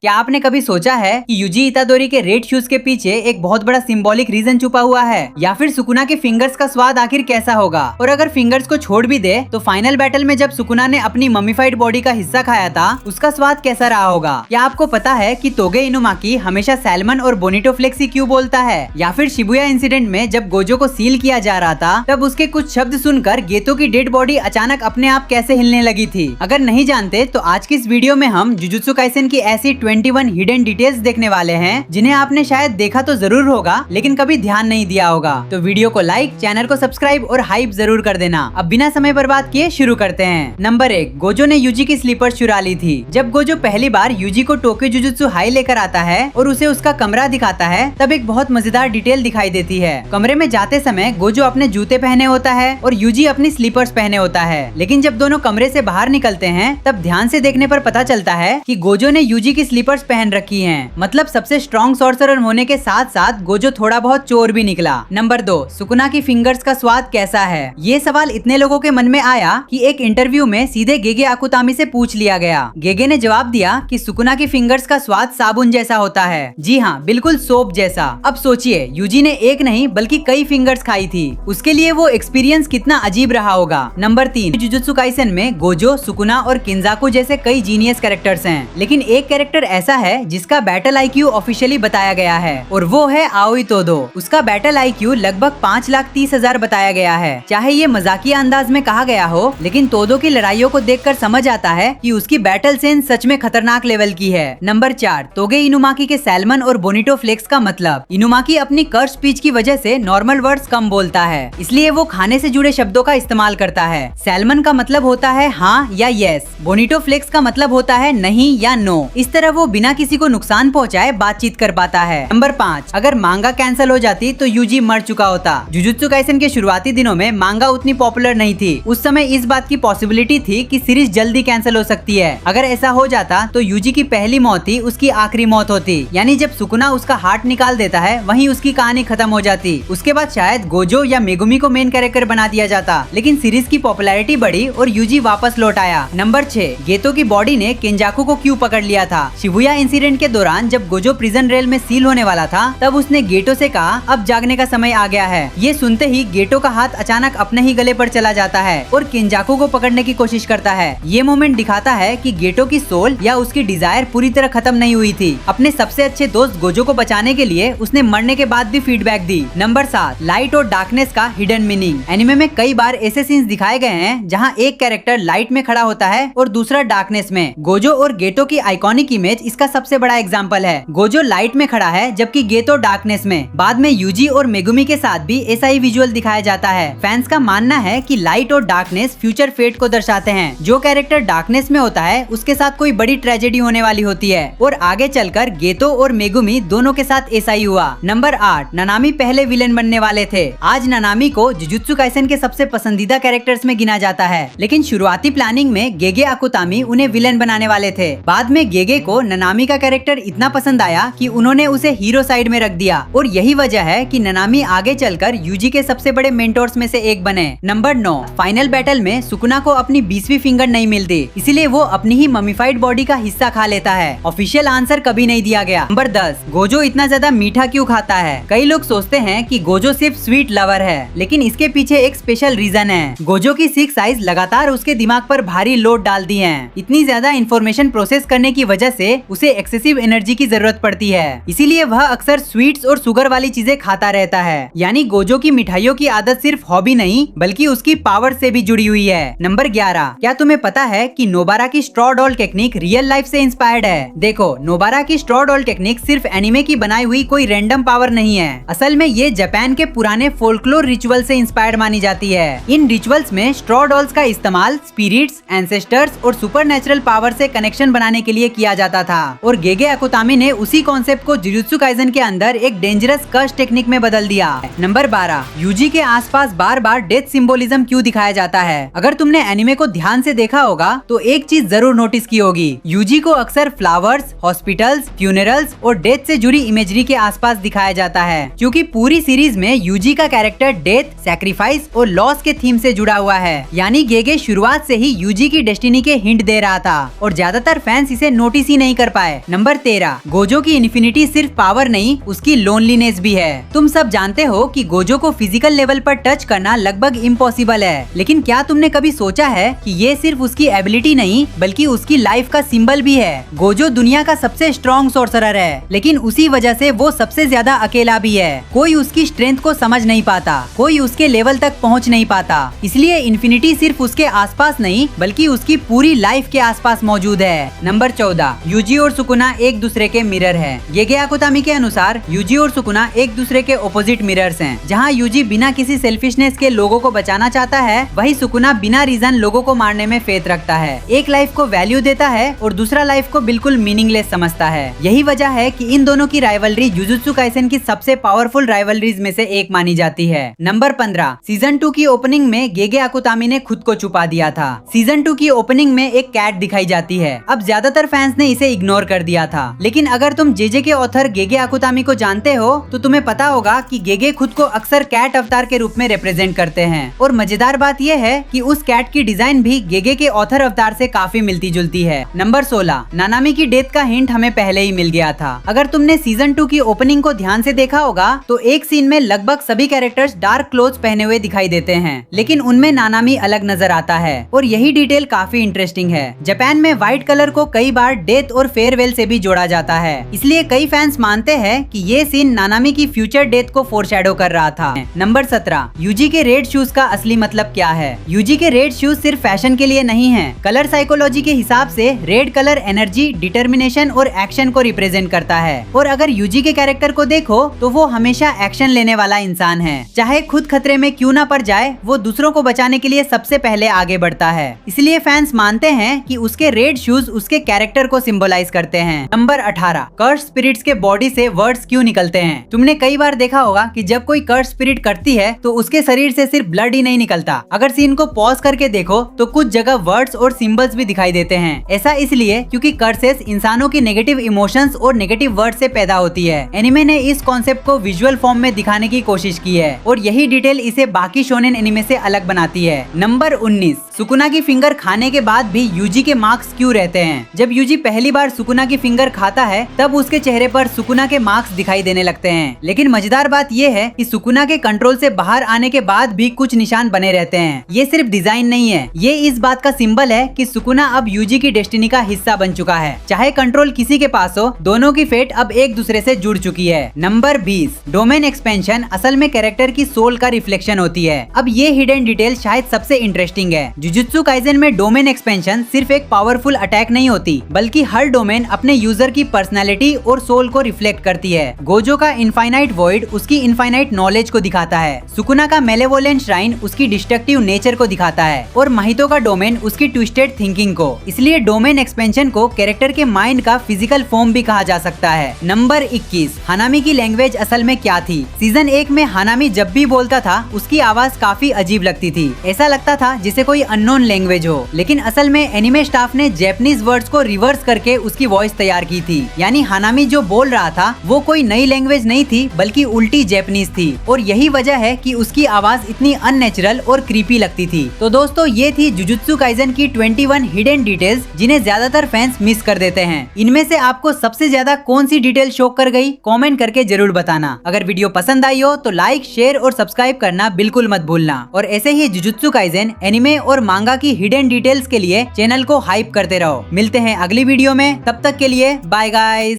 क्या आपने कभी सोचा है कि यूजी इतादोरी के रेड शूज के पीछे एक बहुत बड़ा सिंबॉलिक रीजन छुपा हुआ है? या फिर सुकुना के फिंगर्स का स्वाद आखिर कैसा होगा? और अगर फिंगर्स को छोड़ भी दे तो फाइनल बैटल में जब सुकुना ने अपनी मम्मीफाइड बॉडी का हिस्सा खाया था उसका स्वाद कैसा रहा होगा? क्या आपको पता है कि तोगे इनुमाकी हमेशा सैल्मन और बोनिटो फ्लेक्स ही क्यों बोलता है? या फिर शिबुया इंसिडेंट में जब गोजो को सील किया जा रहा था तब उसके कुछ शब्द सुनकर गेतो की डेड बॉडी अचानक अपने आप कैसे हिलने लगी थी? अगर नहीं जानते तो आज की इस वीडियो में हम जुजुत्सु काइसेन की ऐसी 21 हिडन डिटेल्स देखने वाले हैं जिन्हें आपने शायद देखा तो जरूर होगा लेकिन कभी ध्यान नहीं दिया होगा। तो वीडियो को लाइक, चैनल को सब्सक्राइब और हाइप जरूर कर देना। अब बिना समय बर्बाद किए शुरू करते हैं। नंबर 1, गोजो ने यूजी की स्लीपर्स चुरा ली थी। जब गोजो पहली बार यूजी को टोक्यो जुजुत्सु हाई लेकर आता है और उसे उसका कमरा दिखाता है तब एक बहुत मजेदार डिटेल दिखाई देती है। कमरे में जाते समय गोजो अपने जूते पहने होता है और यूजी अपनी स्लीपर्स पहने होता है, लेकिन जब दोनों कमरे से बाहर निकलते हैं तब ध्यान से देखने पर पता चलता है कि गोजो ने यूजी की स्लीपर्स पहन रखी हैं। मतलब सबसे स्ट्रॉन्ग सॉर्सरर होने के साथ साथ गोजो थोड़ा बहुत चोर भी निकला। नंबर 2, सुकुना की फिंगर्स का स्वाद कैसा है? ये सवाल इतने लोगों के मन में आया कि एक इंटरव्यू में सीधे गेगे आकुतामी से पूछ लिया गया। गेगे ने जवाब दिया कि सुकुना की फिंगर्स का स्वाद साबुन जैसा होता है। जी हाँ, बिल्कुल सोप जैसा। अब सोचिए, यूजी ने एक नहीं बल्कि कई फिंगर्स खाई थी, उसके लिए वो एक्सपीरियंस कितना अजीब रहा होगा। नंबर 3, जुजुत्सु काइसेन में गोजो, सुकुना और किंजाकू जैसे कई जीनियस कैरेक्टर्स हैं, लेकिन एक कैरेक्टर ऐसा है जिसका बैटल आईक्यू ऑफिशियली बताया गया है और वो है आओई तोदो। उसका बैटल आईक्यू लगभग 5,30,000 बताया गया है। चाहे ये मजाकिया अंदाज में कहा गया हो, लेकिन तोदो की लड़ाइयों को देखकर समझ आता है कि उसकी बैटल सेंस सच में खतरनाक लेवल की है। नंबर 4, तोगे इनुमाकी के सैल्मन और बोनिटो फ्लेक्स का मतलब। इनुमाकी अपनी कर्व स्पीच की वजह से नॉर्मल वर्ड्स कम बोलता है, इसलिए वो खाने से जुड़े शब्दों का इस्तेमाल करता है। सैल्मन का मतलब होता है हाँ या यस, बोनिटो फ्लेक्स का मतलब होता है नहीं या नो। इस तरह वो बिना किसी को नुकसान पहुंचाए बातचीत कर पाता है। नंबर 5, अगर मांगा कैंसिल हो जाती तो यूजी मर चुका होता। जुजुत्सु काइसेन के शुरुआती दिनों में मांगा उतनी पॉपुलर नहीं थी। उस समय इस बात की पॉसिबिलिटी थी कि सीरीज जल्दी कैंसिल हो सकती है। अगर ऐसा हो जाता तो यूजी की पहली मौत ही उसकी आखिरी मौत होती, यानी जब सुकुना उसका हार्ट निकाल देता है वहीं उसकी कहानी खत्म हो जाती। उसके बाद शायद गोजो या मेगुमी को मेन कैरेक्टर बना दिया जाता, लेकिन सीरीज की पॉपुलैरिटी बढ़ी और यूजी वापस लौट आया। नंबर 6, गेतो की बॉडी ने किंजाकू को क्यों पकड़ लिया था? शिबुया इंसिडेंट के दौरान जब गोजो प्रिजन रेल में सील होने वाला था तब उसने गेटो से कहा अब जागने का समय आ गया है। ये सुनते ही गेटो का हाथ अचानक अपने ही गले पर चला जाता है और किंजाकू को पकड़ने की कोशिश करता है। ये मोमेंट दिखाता है कि गेटो की सोल या उसकी डिजायर पूरी तरह खत्म नहीं हुई थी। अपने सबसे अच्छे दोस्त गोजो को बचाने के लिए उसने मरने के बाद भी फीडबैक दी। नंबर 7, लाइट और डार्कनेस का हिडन मीनिंग। एनिमे में कई बार ऐसे सीन्स दिखाए गए हैं जहाँ एक कैरेक्टर लाइट में खड़ा होता है और दूसरा डार्कनेस में। गोजो और गेटो की आइकॉनिक इमेज इसका सबसे बड़ा एग्जाम्पल है। गोजो लाइट में खड़ा है जबकि गेतो डार्कनेस में। बाद में यूजी और मेगुमी के साथ भी ऐसा ही विजुअल दिखाया जाता है। फैंस का मानना है कि लाइट और डार्कनेस फ्यूचर फेट को दर्शाते हैं। जो कैरेक्टर डार्कनेस में होता है उसके साथ कोई बड़ी ट्रेजेडी होने वाली होती है और आगे चलकर गेतो और मेगुमी दोनों के साथ ऐसा ही हुआ। नंबर 8, ननामी पहले विलेन बनने वाले थे। आज ननामी को जुजुत्सु काइसेन के सबसे पसंदीदा कैरेक्टर्स में गिना जाता है, लेकिन शुरुआती प्लानिंग में गेगे आकुतामी उन्हें विलेन बनाने वाले थे। बाद में गेगे को ननामी का कैरेक्टर इतना पसंद आया कि उन्होंने उसे हीरो साइड में रख दिया और यही वजह है कि ननामी आगे चलकर यूजी के सबसे बड़े मेंटोर्स में से एक बने। नंबर 9, फाइनल बैटल में सुकुना को अपनी 20वीं फिंगर नहीं मिलती, इसलिए वो अपनी ही मम्मीफाइड बॉडी का हिस्सा खा लेता है। ऑफिशियल आंसर कभी नहीं दिया गया। नंबर 10, गोजो इतना ज्यादा मीठा क्यों खाता है? कई लोग सोचते हैं कि गोजो सिर्फ स्वीट लवर है, लेकिन इसके पीछे एक स्पेशल रीजन है। गोजो की सिक साइज लगातार उसके दिमाग पर भारी लोड डालती है। इतनी ज्यादा इन्फॉर्मेशन प्रोसेस करने की वजह से उसे एक्सेसिव एनर्जी की जरूरत पड़ती है, इसीलिए वह अक्सर स्वीट्स और शुगर वाली चीजें खाता रहता है। यानी गोजो की मिठाइयों की आदत सिर्फ हॉबी नहीं बल्कि उसकी पावर से भी जुड़ी हुई है। नंबर 11, क्या तुम्हें पता है कि नोबारा की straw doll technique real life से इंस्पायर्ड है? देखो, नोबारा की स्ट्रॉ डॉल टेक्निक सिर्फ एनिमे की बनाई हुई कोई रैंडम पावर नहीं है। असल में ये जापान के पुराने फोल्कलोर रिचुअल से इंस्पायर्ड मानी जाती है। इन रिचुअल्स में स्ट्रॉ डॉल्स का इस्तेमाल स्पिरिट्स, एंसेस्टर्स और सुपरनेचुरल पावर से कनेक्शन बनाने के लिए किया जाता था और गेगे आकुतामी ने उसी कॉन्सेप्ट को जुजुत्सु काइसेन के अंदर एक डेंजरस कर्स टेक्निक में बदल दिया। नंबर 12, यूजी के आसपास बार बार डेथ सिंबोलिज्म क्यों दिखाया जाता है? अगर तुमने एनिमे को ध्यान से देखा होगा तो एक चीज जरूर नोटिस की होगी। यूजी को अक्सर फ्लावर्स, हॉस्पिटल्स, फ्यूनरल्स और डेथ से जुड़ी इमेजरी के आसपास दिखाया जाता है, क्योंकि पूरी सीरीज में यूजी का कैरेक्टर डेथ, सैक्रिफाइस और लॉस के थीम से जुड़ा हुआ है। यानी गेगे शुरुआत से ही यूजी की डेस्टिनी के हिंट दे रहा था और ज्यादातर फैंस इसे नोटिस ही नहीं नहीं कर पाए। नंबर 13, गोजो की इन्फिनिटी सिर्फ पावर नहीं, उसकी लोनलीनेस भी है। तुम सब जानते हो कि गोजो को फिजिकल लेवल पर टच करना लगभग इम्पॉसिबल है, लेकिन क्या तुमने कभी सोचा है कि ये सिर्फ उसकी एबिलिटी नहीं बल्कि उसकी लाइफ का सिंबल भी है। गोजो दुनिया का सबसे स्ट्रॉन्ग सोर्सरर है, लेकिन उसी वजह से वो सबसे ज्यादा अकेला भी है। कोई उसकी स्ट्रेंथ को समझ नहीं पाता, कोई उसके लेवल तक पहुंच नहीं पाता। इसलिए इन्फिनिटी सिर्फ उसके आसपास नहीं बल्कि उसकी पूरी लाइफ के आसपास मौजूद है। नंबर 14, यूजी और सुकुना एक दूसरे के मिरर है। गेगे आकुतामी के अनुसार यूजी और सुकुना एक दूसरे के ऑपोजिट मिरर्स हैं। जहां यूजी बिना किसी सेल्फिशनेस के लोगों को बचाना चाहता है, वही सुकुना बिना रीजन लोगों को मारने में फेथ रखता है। एक लाइफ को वैल्यू देता है और दूसरा लाइफ को बिल्कुल मीनिंगलेस समझता है। यही वजह है कि इन दोनों की राइवलरी जुजुत्सु काइसेन की सबसे पावरफुल राइवलरीज में से एक मानी जाती है। नंबर 15, सीजन 2 की ओपनिंग में गेगे आकुतामी ने खुद को छुपा दिया था। सीजन 2 की ओपनिंग में एक कैट दिखाई जाती है। अब ज्यादातर फैंस ने इसे इग्नोर कर दिया था, लेकिन अगर तुम जेजे के ऑथर गेगे आकुतामी को जानते हो तो तुम्हें पता होगा कि गेगे खुद को अक्सर कैट अवतार के रूप में रिप्रेजेंट करते हैं। और मजेदार बात यह है कि उस कैट की डिजाइन भी गेगे के ऑथर अवतार से काफी मिलती जुलती है। नंबर 16, नानामी की डेथ का हिंट हमें पहले ही मिल गया था। अगर तुमने सीजन 2 की ओपनिंग को ध्यान से देखा होगा तो एक सीन में लगभग सभी कैरेक्टर्स डार्क क्लोथ्स पहने हुए दिखाई देते हैं, लेकिन उनमें नानामी अलग नजर आता है। और यही डिटेल काफी इंटरेस्टिंग है। जापान में व्हाइट कलर को कई बार डेथ और फेयरवेल से भी जोड़ा जाता है, इसलिए कई फैंस मानते हैं कि ये सीन नानामी की फ्यूचर डेथ को फोरशैडो कर रहा था। नंबर 17, यूजी के रेड शूज का असली मतलब क्या है। यूजी के रेड शूज सिर्फ फैशन के लिए नहीं है। कलर साइकोलॉजी के हिसाब से रेड कलर एनर्जी, डिटर्मिनेशन और एक्शन को रिप्रेजेंट करता है। और अगर यूजी के कैरेक्टर को देखो तो वो हमेशा एक्शन लेने वाला इंसान है। चाहे खुद खतरे में क्यों ना पड़ जाए, वो दूसरों को बचाने के लिए सबसे पहले आगे बढ़ता है। इसलिए फैंस मानते हैं कि उसके रेड शूज उसके कैरेक्टर को सिंबलाइज करते हैं। नंबर 18, कर्स स्पिरिट्स के बॉडी से वर्ड्स क्यों निकलते हैं। तुमने कई बार देखा होगा कि जब कोई कर्स स्पिरिट करती है तो उसके शरीर से सिर्फ ब्लड ही नहीं निकलता। अगर सीन को पॉज करके देखो तो कुछ जगह वर्ड्स और सिंबल्स भी दिखाई देते हैं। ऐसा इसलिए क्योंकि कर्सेस इंसानों की नेगेटिव इमोशंस और नेगेटिव वर्ड से पैदा होती है। एनिमे ने इस कॉन्सेप्ट को विजुअल फॉर्म में दिखाने की कोशिश की है और यही डिटेल इसे बाकी शोनेन एनिमे से अलग बनाती है। नंबर 19, सुकुना की फिंगर खाने के बाद भी यूजी के मार्क्स क्यों रहते हैं। जब यूजी पहली बार सुकुना की फिंगर खाता है तब उसके चेहरे पर सुकुना के मार्क्स दिखाई देने लगते हैं, लेकिन मजेदार बात यह है कि सुकुना के कंट्रोल से बाहर आने के बाद भी कुछ निशान बने रहते हैं। ये सिर्फ डिजाइन नहीं है, ये इस बात का सिंबल है कि सुकुना अब यूजी की डेस्टिनी का हिस्सा बन चुका है। चाहे कंट्रोल किसी के पास हो, दोनों की फेट अब एक दूसरे से जुड़ चुकी है। नंबर 20, डोमेन एक्सपेंशन असल में कैरेक्टर की सोल का रिफ्लेक्शन होती है। अब ये हिडन डिटेल शायद सबसे इंटरेस्टिंग है। जुजुत्सु काइसेन में डोमेन एक्सपेंशन सिर्फ एक पावरफुल अटैक नहीं होती, बल्कि हर डोमेन अपने यूजर की पर्सनैलिटी और सोल को रिफ्लेक्ट करती है। गोजो का इनफाइनाइट वॉइड उसकी इनफाइनाइट नॉलेज को दिखाता है। सुकुना का मेलेवोलेंट श्राइन उसकी डिस्ट्रक्टिव नेचर को दिखाता है और महितो का डोमेन उसकी ट्विस्टेड थिंकिंग को। इसलिए डोमेन एक्सपेंशन को कैरेक्टर के माइंड का फिजिकल फॉर्म भी कहा जा सकता है। नंबर 21, हानामी की लैंग्वेज असल में क्या थी। सीजन 1 में हानामी जब भी बोलता था उसकी आवाज काफी अजीब लगती थी। ऐसा लगता था जैसे कोई अननोन लैंग्वेज हो, लेकिन असल में एनिमे स्टाफ ने जैपनीज वर्ड्स को रिवर्स करके उसकी वॉइस तैयार की थी। यानी हानामी जो बोल रहा था वो कोई नई लैंग्वेज नहीं थी बल्कि उल्टी जैपनीज थी। और यही वजह है कि उसकी आवाज इतनी अननेचुरल और क्रीपी लगती थी। तो दोस्तों ये थी जुजुत्सु काइसेन की 21 हिडन डिटेल्स जिन्हें ज्यादातर फैंस मिस कर देते हैं। इनमें से आपको सबसे ज्यादा कौन सी डिटेल शॉक कर गई, कमेंट करके जरूर बताना। अगर वीडियो पसंद आई हो तो लाइक, शेयर और सब्सक्राइब करना बिल्कुल मत भूलना। और ऐसे ही जुजुत्सु काइसेन एनिमे और मांगा की हिडन डिटेल्स के लिए चैनल को हाइप करते रहो। मिलते हैं अगली वीडियो में, तब तक के लिए बाय गाइस।